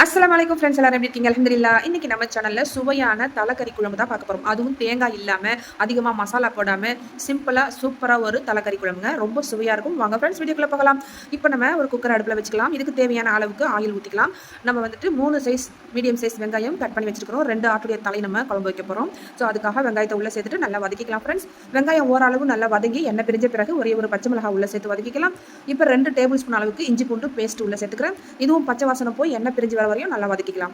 அஸ்ஸலாமு அலைக்கும் ஃப்ரெண்ட்ஸ், எல்லாரும் எப்படி இருக்கீங்க? அல்ஹம்துலில்லாஹ். இன்னைக்கு நம்ம சேனல்ல சுவையான தலைக்கறி குழம்பு தான் பார்க்க போறோம். அதுவும் தேங்காய் இல்லாம, அதிகமா மசாலா போடாம, சிம்பிளா சூப்பரா ஒரு தலைக்கறி குழம்புங்க. ரொம்ப சுவையா இருக்கும். வாங்க ஃப்ரெண்ட்ஸ், வீடியோக்குள்ள போகலாம். இப்போ நம்ம ஒரு குக்கர் அடுப்புல வச்சுக்கலாம். இதுக்கு தேவையான அளவுக்கு ஆயில் ஊத்திக்கலாம். நம்ம வந்துட்டு 3 சைஸ் மீடியம் சைஸ் வெங்காயம் கட் பண்ணி வச்சிருக்கிறோம். 2 ஆட்டுடைய தலை நம்ம குழம்பு வைக்க போறோம். ஸோ அதுக்காக வெங்காயத்தை உள்ள சேர்த்துட்டு நல்லா வதக்கிக்கலாம் ஃப்ரெண்ட்ஸ். வெங்காயம் ஓரளவு நல்லா வதங்கி எண்ணெய் பிரிஞ்ச பிறகு ஒரே ஒரு பச்சை மிளகாய் உள்ள சேர்த்து வதக்கிக்கலாம். இப்போ 2 டேபிள் ஸ்பூன் அளவுக்கு இஞ்சி பூண்டு பேஸ்ட் உள்ள சேர்த்துக்கிறேன். இதுவும் பச்சை வாசனை போய் எண்ணெய் பிரிஞ்சு வர வரையும் நல்லா வதக்கிக்கலாம்.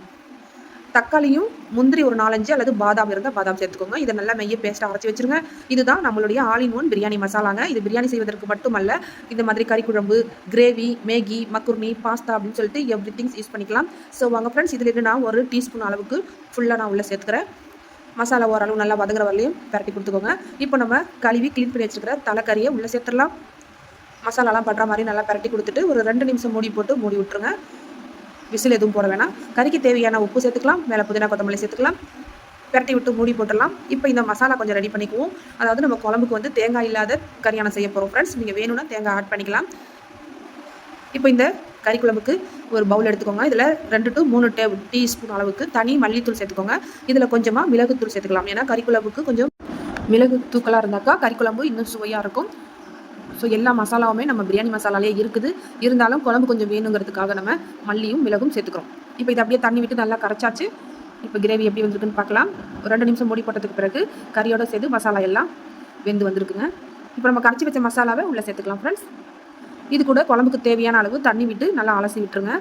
தக்காளியும் முந்திரி ஒரு 4-5 அல்லது பாதாம் இருந்தால் பாதாம் சேர்த்துக்கோங்க. இதை நல்லா மெய்ய பேஸ்ட்டாக அரைச்சி வச்சிருங்க. இதுதான் நம்மளுடைய ஆல் இன் ஒன் பிரியாணி மசாலாங்க. இது பிரியாணி செய்வதற்கு மட்டுமல்ல, இந்த மாதிரி கறி குழம்பு, கிரேவி, மேகி, மக்குர்னி, பாஸ்தா அப்படின்னு சொல்லிட்டு எவ்ரி திங்ஸ் யூஸ் பண்ணிக்கலாம். ஸோ வாங்க ஃப்ரெண்ட்ஸ், இதில் நான் 1 டீஸ்பூன் அளவுக்கு ஃபுல்லாக நான் உள்ளே சேர்த்துக்கிறேன். மசாலா ஓரளவு நல்லா வதங்குற வரலையும் பரட்டி கொடுத்துக்கோங்க. இப்போ நம்ம கழுவி க்ளீன் பண்ணி வச்சுருக்கிற தலைக்கறியை உள்ளே சேர்த்துடலாம். மசாலாலாம் படுற மாதிரி நல்லா பரட்டி கொடுத்துட்டு ஒரு 2 நிமிஷம் மூடி போட்டு மூடி விட்டுருங்க. விசில் எதுவும் போட வேணாம். கறிக்கு தேவையான உப்பு சேர்த்துக்கலாம். மேலே புதினா கொத்தமல்லி சேர்த்துக்கலாம். பரட்டி விட்டு மூடி போட்டுடலாம். இப்போ இந்த மசாலா கொஞ்சம் ரெடி பண்ணிக்குவோம். அதாவது நம்ம குழம்புக்கு வந்து தேங்காய் இல்லாத கறியானம் செய்ய போகிறோம் ஃப்ரெண்ட்ஸ். நீங்கள் வேணும்னா தேங்காய் ஆட் பண்ணிக்கலாம். இப்போ இந்த கறி குழம்புக்கு ஒரு பவுல் எடுத்துக்கோங்க. இதில் 2 to 3 டீஸ்பூன் அளவுக்கு தனி மல்லித்தூள் சேர்த்துக்கோங்க. இதில் கொஞ்சமாக மிளகுத்தூள் சேர்த்துக்கலாம். ஏன்னா கறி குழம்புக்கு கொஞ்சம் மிளகு தூக்கலாக இருந்தாக்கா கறி குழம்பு இன்னும் சுவையாக இருக்கும். ஸோ எல்லா மசாலாவுமே நம்ம பிரியாணி மசாலாலே இருக்குது. இருந்தாலும் குழம்பு கொஞ்சம் வேணுங்கிறதுக்காக நம்ம மல்லியும் மிளகும் சேர்த்துக்கிறோம். இப்போ இதை அப்படியே தண்ணி விட்டு நல்லா கரைச்சாச்சு. இப்போ கிரேவி எப்படி வந்திருக்குன்னு பார்க்கலாம். ஒரு 2 நிமிஷம் மூடி போட்டதுக்கு பிறகு கறியோடு சேர்த்து மசாலா எல்லாம் வெந்து வந்திருக்குங்க. இப்போ நம்ம கரைச்சி வச்ச மசாலாவை உள்ளே சேர்த்துக்கலாம் ஃப்ரெண்ட்ஸ். இது கூட குழம்புக்கு தேவையான அளவு தண்ணி விட்டு நல்லா அலசி விட்டுருங்க.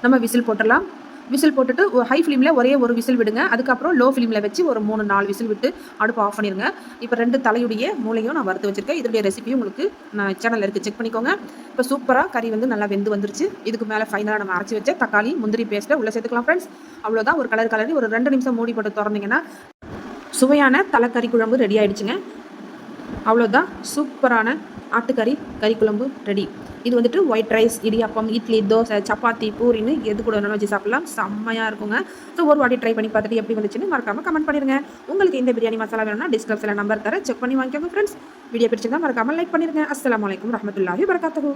நம்ம விசில் போட்டுடலாம். விசில் போட்டுட்டு ஹை ஃப்ளேமில் ஒரே ஒரு விசில் விடுங்க. அதுக்கப்புறம் லோ ஃப்ளேமில் வச்சு ஒரு 3-4 விசில் விட்டு அடுப்பு ஆஃப் பண்ணிடுங்க. இப்போ 2 தலையுடைய மூளையும் நான் வறுத்து வச்சுருக்கேன். இதோடைய ரெசிபியும் உங்களுக்கு நான் சேனலில் இருக்குது, செக் பண்ணிக்கோங்க. இப்போ சூப்பராக கறி வந்து நல்லா வெந்து வந்துருச்சு. இதுக்கு மேலே ஃபைனலாக நம்ம அரைச்சி வச்ச தக்காளி முந்திரி பேஸ்ட்டை உள்ளே சேர்த்துக்கலாம் ஃப்ரெண்ட்ஸ். அவ்வளோதான். ஒரு கலரி ஒரு 2 நிமிஷம் மூடி போட்டு திறந்தீங்கன்னா சுவையான தலைக்கறி குழம்பு ரெடி ஆகிடுச்சுங்க. அவ்வளோதான். சூப்பரான ஆட்டுக்கறி கறி குழம்பு ரெடி. இது வந்துட்டு ஒயிட் ரைஸ், இடியாப்பம், இட்லி, தோசை, சப்பாத்தி, பூரின்னு எது கூட வேணாலும் வச்சு சாப்பிடலாம். செம்மையாக இருக்குங்க. ஸோ ஒரு வாட்டி ட்ரை பண்ணி பார்த்துட்டு எப்படி வந்துச்சுன்னு மறக்காமல் கமெண்ட் பண்ணிடுங்க. உங்களுக்கு இந்த பிரியாணி மசாலா வேணும்னா டிஸ்கிரிப்ஷனில் நம்பர் தர செக் பண்ணி வாங்கிக்கோங்க ஃப்ரெண்ட்ஸ். வீடியோ பிடிச்சிருந்தா மறக்காமல் லைக் பண்ணிடுங்க. அஸ்ஸலாமு அலைக்கும் வரஹ்மத்துல்லாஹி வபரகாத்துஹு.